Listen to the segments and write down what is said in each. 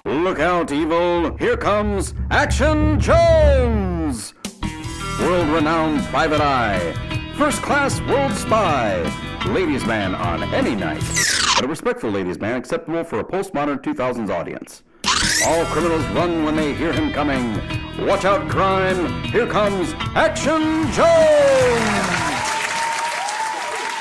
Look out, evil! Here comes Action Jones! World-renowned private eye, first-class world spy, ladies' man on any night, but a respectful ladies' man acceptable for a postmodern 2000s audience. All criminals run when they hear him coming. Watch out, crime! Here comes Action Jones!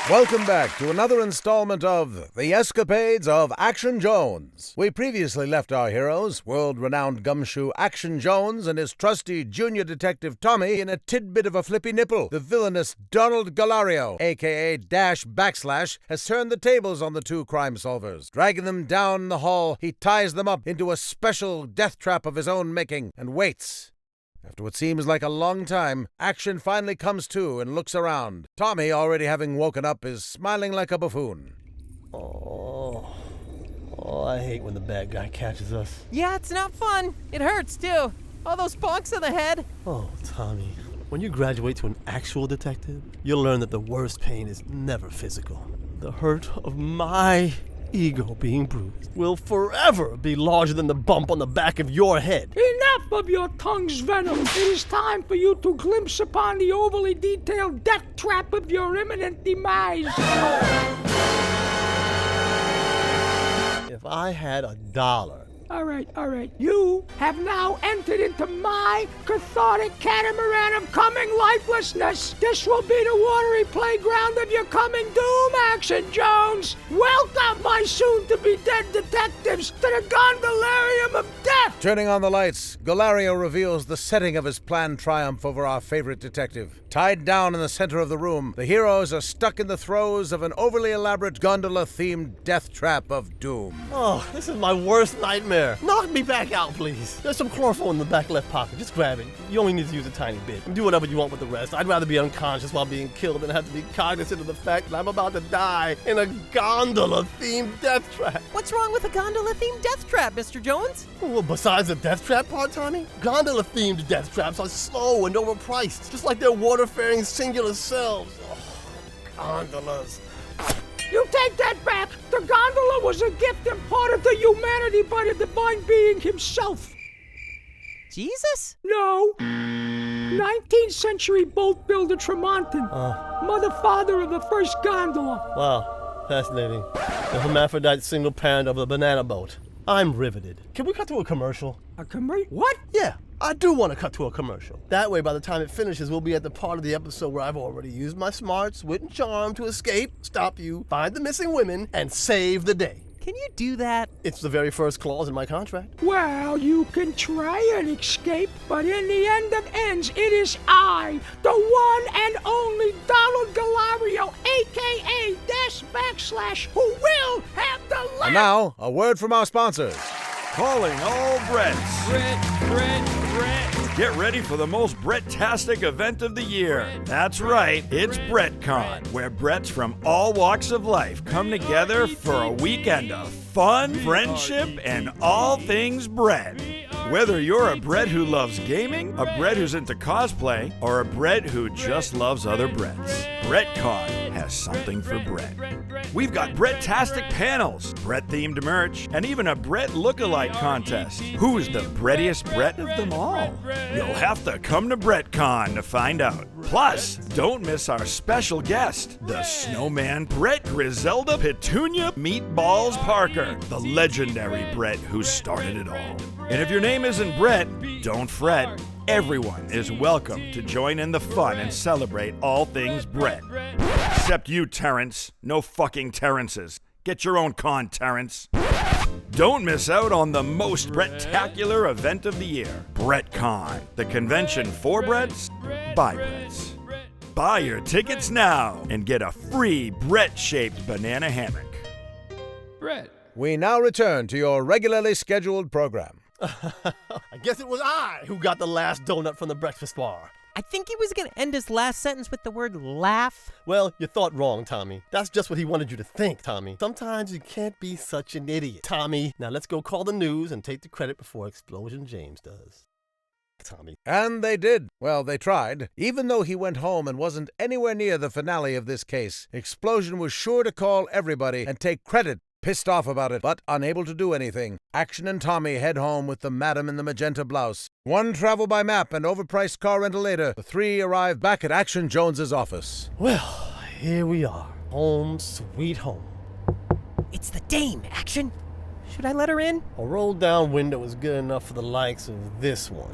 Welcome back to another installment of The Escapades of Action Jones. We previously left our heroes, world-renowned gumshoe Action Jones and his trusty junior detective Tommy, in a tidbit of a flippy nipple. The villainous Donald Golario, a.k.a. Dash Backslash, has turned the tables on the two crime solvers. Dragging them down the hall, he ties them up into a special death trap of his own making and waits. After what seems like a long time, Action finally comes to and looks around. Tommy, already having woken up, is smiling like a buffoon. Oh, I hate when the bad guy catches us. Yeah, it's not fun. It hurts, too. All those bonks on the head. Oh, Tommy, when you graduate to an actual detective, you'll learn that the worst pain is never physical. The hurt of my ego being bruised will forever be larger than the bump on the back of your head. Enough of your tongue's venom. It is time for you to glimpse upon the overly detailed death trap of your imminent demise. If I had $1. All right. You have now entered into my cathartic catamaran of coming lifelessness. This will be the watery playground of your coming doom, Action Jones. Welcome, my soon-to-be dead detectives, to the Gondolarium of death. Turning on the lights, Golario reveals the setting of his planned triumph over our favorite detective. Tied down in the center of the room, the heroes are stuck in the throes of an overly elaborate gondola-themed death trap of doom. Oh, this is my worst nightmare. Knock me back out, please. There's some chloroform in the back left pocket. Just grab it. You only need to use a tiny bit. Do whatever you want with the rest. I'd rather be unconscious while being killed than have to be cognizant of the fact that I'm about to die in a gondola-themed death trap. What's wrong with a gondola-themed death trap, Mr. Jones? Well, besides the death trap part, Tommy, gondola-themed death traps are slow and overpriced, just like their water-faring singular selves. Oh, gondolas. You take that back. The gondola was a gift imparted to humanity by the divine being himself. Jesus? No. 19th century boat builder Tremonton. Mother father of the first gondola. Wow, fascinating. The hermaphrodite single parent of the banana boat. I'm riveted. Can we cut to a commercial? A commercial? What? Yeah, I do want to cut to a commercial. That way, by the time it finishes, we'll be at the part of the episode where I've already used my smarts, wit, and charm to escape, stop you, find the missing women, and save the day. Can you do that? It's the very first clause in my contract. Well, you can try and escape, but in the end of ends, it is I, the one and only Donald Golario, a.k.a. Dash Backslash, who will have the last... And now, a word from our sponsors. Calling all Bretts. Brett. Get ready for the most Brettastic event of the year. That's right, it's BrettCon, where Bretts from all walks of life come together for a weekend of fun, friendship, and all things Brett. Whether you're a Brett who loves gaming, a Brett who's into cosplay, or a Brett who just loves other Bretts, BrettCon has something for Brett. We've got Brettastic panels, Brett-themed merch, and even a Brett lookalike contest. Who's the Brettiest Brett of them all? You'll have to come to BrettCon to find out. Plus, don't miss our special guest, the snowman Brett Griselda Petunia Meatballs Parker, the legendary Brett who started it all. And if your name isn't Brett, don't fret. Everyone is welcome to join in the fun and celebrate all things Brett. Except you, Terrence. No fucking Terrences. Get your own con, Terrence. Don't miss out on the most Brettacular event of the year, BrettCon, the convention for Bretts, by Bretts. Buy your tickets now and get a free Brett-shaped banana hammock. Brett. We now return to your regularly scheduled program. I guess it was I who got the last donut from the breakfast bar. I think he was going to end his last sentence with the word laugh. Well, you thought wrong, Tommy. That's just what he wanted you to think, Tommy. Sometimes you can't be such an idiot. Tommy, now let's go call the news and take the credit before Explosion James does. Tommy. And they did. Well, they tried. Even though he went home and wasn't anywhere near the finale of this case, Explosion was sure to call everybody and take credit Pissed off about it, but unable to do anything, Action and Tommy head home with the madam in the magenta blouse. One travel by map and overpriced car rental later, the three arrive back at Action Jones's office. Well, here we are. Home sweet home. It's the dame, Action. Should I let her in? A roll-down window is good enough for the likes of this one.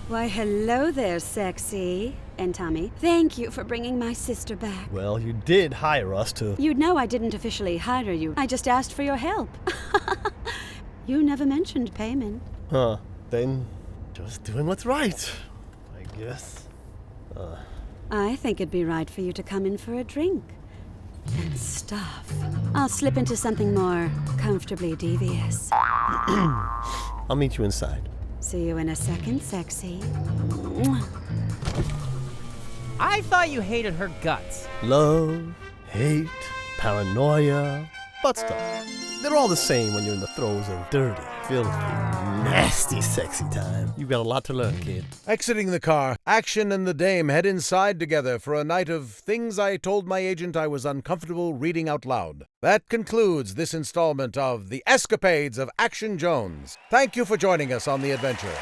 Why, hello there, sexy. And Tommy, thank you for bringing my sister back. Well, you did hire us to... You'd know I didn't officially hire you. I just asked for your help. You never mentioned payment. Huh. Then, just doing what's right, I guess. I think it'd be right for you to come in for a drink. And stuff. I'll slip into something more comfortably devious. I'll meet you inside. See you in a second, sexy. I thought you hated her guts. Love, hate, paranoia, butt stuff. They're all the same when you're in the throes of dirty, filthy, nasty, sexy time. You've got a lot to learn, kid. Exiting the car, Action and the dame head inside together for a night of things I told my agent I was uncomfortable reading out loud. That concludes this installment of The Escapades of Action Jones. Thank you for joining us on the adventure.